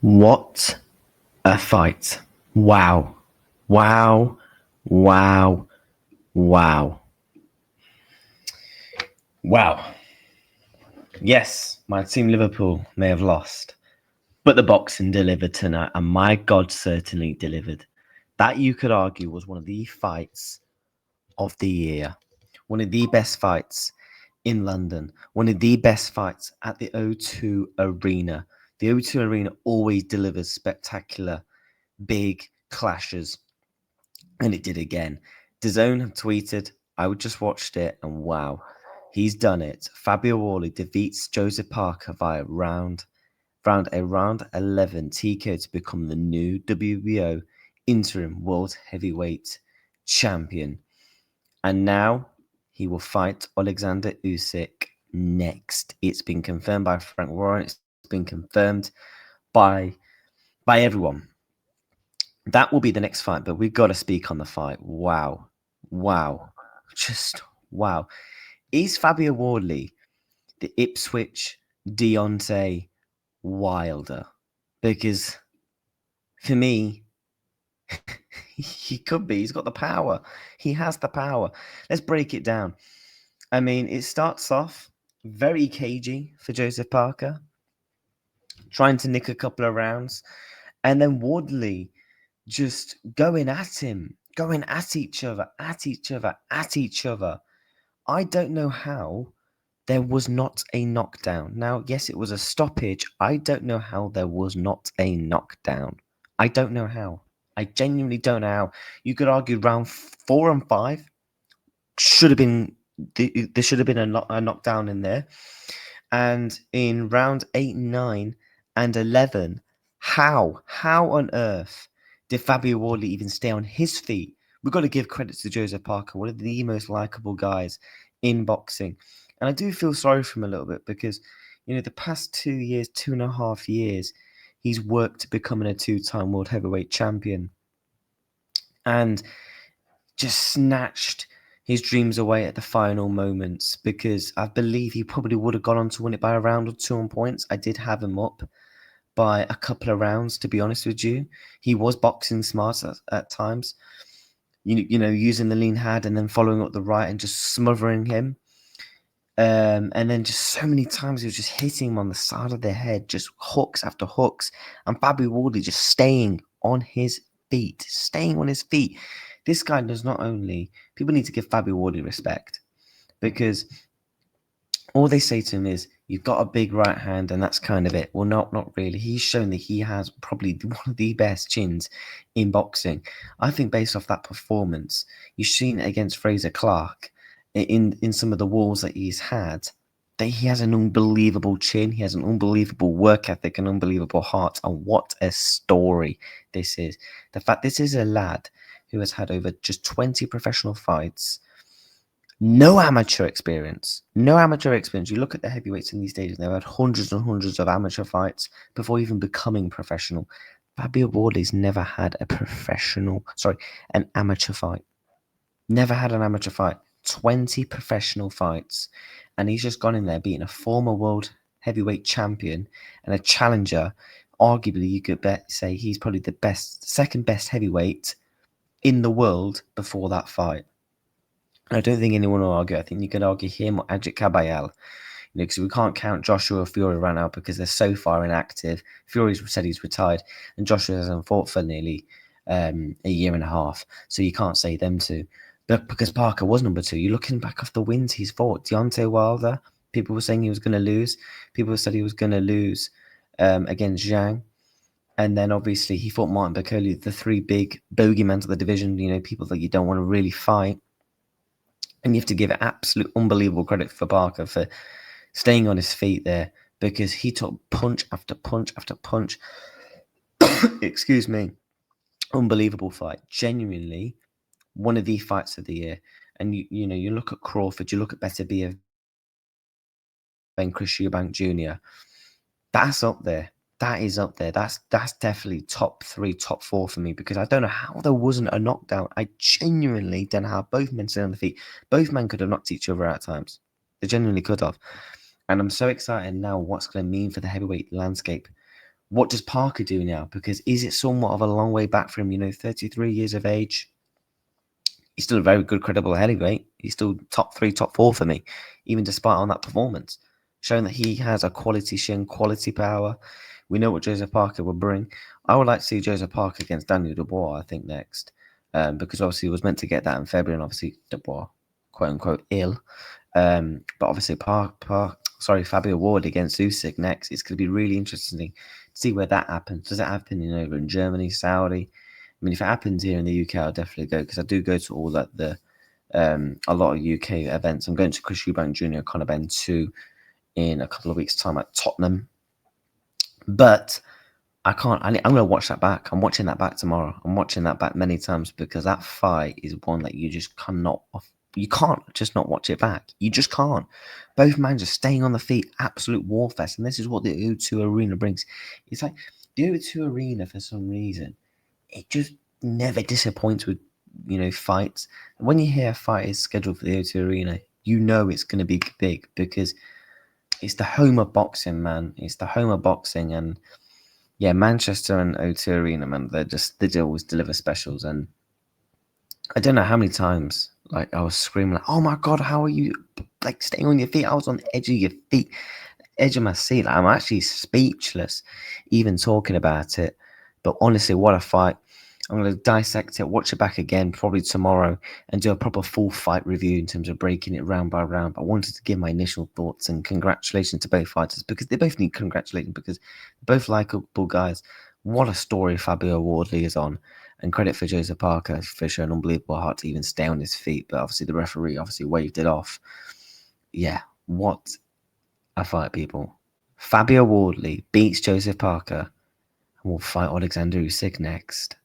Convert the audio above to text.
What a fight. Wow. Wow. Wow. Wow. Wow. Yes, my team Liverpool may have lost, but the boxing delivered tonight, and my God certainly delivered. That, you could argue, was one of the fights of the year. One of the best fights in London. One of the best fights at the O2 Arena. The O2 Arena always delivers spectacular, big clashes. And it did again. DAZN have tweeted, I just watched it, and wow, he's done it. Fabio Wardley defeats Joseph Parker via round 11 TKO to become the new WBO interim world heavyweight champion. And now he will fight Alexander Usyk next. It's been confirmed by Frank Warren. It's been confirmed by everyone. That will be the next fight, but we've got to speak on the fight. Wow. Wow. Just wow. Is Fabio Wardley the Ipswich Deontay Wilder? Because for me, he could be. He's got the power. He has the power. Let's break it down. I mean, it starts off very cagey for Joseph Parker, trying to nick a couple of rounds, and then Wardley just going at him, going at each other. I don't know how there was not a knockdown. Now, yes, it was a stoppage. I don't know how there was not a knockdown. I don't know how. I genuinely don't know how. You could argue round 4 and 5 should have been, there should have been a knockdown in there. And in round 8, 9, and 11, how on earth did Fabio Wardley even stay on his feet? We've got to give credit to Joseph Parker, one of the most likable guys in boxing. And I do feel sorry for him a little bit because, the past 2.5 years, he's worked to becoming a 2-time world heavyweight champion and just snatched his dreams away at the final moments, because I believe he probably would have gone on to win it by a round or 2 on points. I did have him up by a couple of rounds, to be honest with you. He was boxing smart at times, using the lean hand and then following up the right and just smothering him. And then just so many times he was just hitting him on the side of the head, just hooks after hooks. And Fabio Wardley just staying on his feet. This guy does not only... People need to give Fabio Wardley respect, because all they say to him is, you've got a big right hand and that's kind of it. Well, not really. He's shown that he has probably one of the best chins in boxing. I think based off that performance, you've seen it against Fraser Clark, in some of the wars that he's had, that he has an unbelievable chin, he has an unbelievable work ethic, an unbelievable heart, and what a story this is. The fact this is a lad who has had over just 20 professional fights, no amateur experience. You look at the heavyweights in these days, they've had hundreds and hundreds of amateur fights before even becoming professional. Fabio Wardley's never had an amateur fight. Never had an amateur fight. 20 professional fights, and he's just gone in there beating a former world heavyweight champion and a challenger. Arguably, you could say he's probably the second best heavyweight in the world before that fight. I don't think anyone will argue. I think you could argue him or Ajit Kabayel, because we can't count Joshua or Fury right now because they're so far inactive. Fury's said he's retired, and Joshua hasn't fought for nearly a year and a half, so you can't say them two. But because Parker was number 2, you're looking back off the wins he's fought. Deontay Wilder, people were saying he was going to lose. People said he was going to lose against Zhang. And then obviously he fought Martin Bakole, the 3 big bogeymen of the division, people that you don't want to really fight. And you have to give absolute unbelievable credit for Parker for staying on his feet there, because he took punch after punch after punch. Excuse me. Unbelievable fight. Genuinely one of the fights of the year. And you look at Crawford, you look at Beterbiev and Chris Eubank Jr. That's up there. That is up there. That's definitely top 3, top 4 for me, because I don't know how there wasn't a knockdown. I genuinely don't know how both men stayed on the feet. Both men could have knocked each other out at times. They genuinely could have. And I'm so excited now what's going to mean for the heavyweight landscape What does Parker do now? Because is it somewhat of a long way back for him? 33 years of age. He's still a very good, credible heavyweight. He's still top 3, top 4 for me, even despite on that performance, showing that he has a quality shin, quality power. We know what Joseph Parker will bring. I would like to see Joseph Parker against Daniel Dubois, I think, next, because obviously he was meant to get that in February, and obviously Dubois, quote unquote, ill. But obviously, Fabio Wardley against Usyk next. It's going to be really interesting to see where that happens. Does it happen over in Germany, Saudi? I mean, if it happens here in the UK, I'll definitely go, because I do go to all a lot of UK events. I'm going to Chris Eubank Jr. Conor Ben 2 in a couple of weeks' time at Tottenham. But I can't. I'm going to watch that back. I'm watching that back tomorrow. I'm watching that back many times, because that fight is one that you just cannot. You can't just not watch it back. You just can't. Both men just staying on the feet, absolute warfest, and this is what the O2 Arena brings. It's like the O2 Arena, for some reason, it just never disappoints with fights. When you hear a fight is scheduled for the O2 Arena, you know it's going to be big, because it's the home of boxing, man. It's the home of boxing, and yeah, Manchester and O2 Arena, man, they always deliver specials. And I don't know how many times I was screaming like, "Oh my god, how are you staying on your feet?" I was on the edge of your feet, edge of my seat. I'm actually speechless, even talking about it. But honestly, what a fight! I'm going to dissect it, watch it back again, probably tomorrow, and do a proper full fight review in terms of breaking it round by round. But I wanted to give my initial thoughts, and congratulations to both fighters, because they both need congratulations, because they're both likeable guys. What a story Fabio Wardley is on, and credit for Joseph Parker for showing unbelievable heart to even stay on his feet. But obviously the referee waved it off. Yeah, what a fight, people. Fabio Wardley beats Joseph Parker and will fight Alexander Usyk next.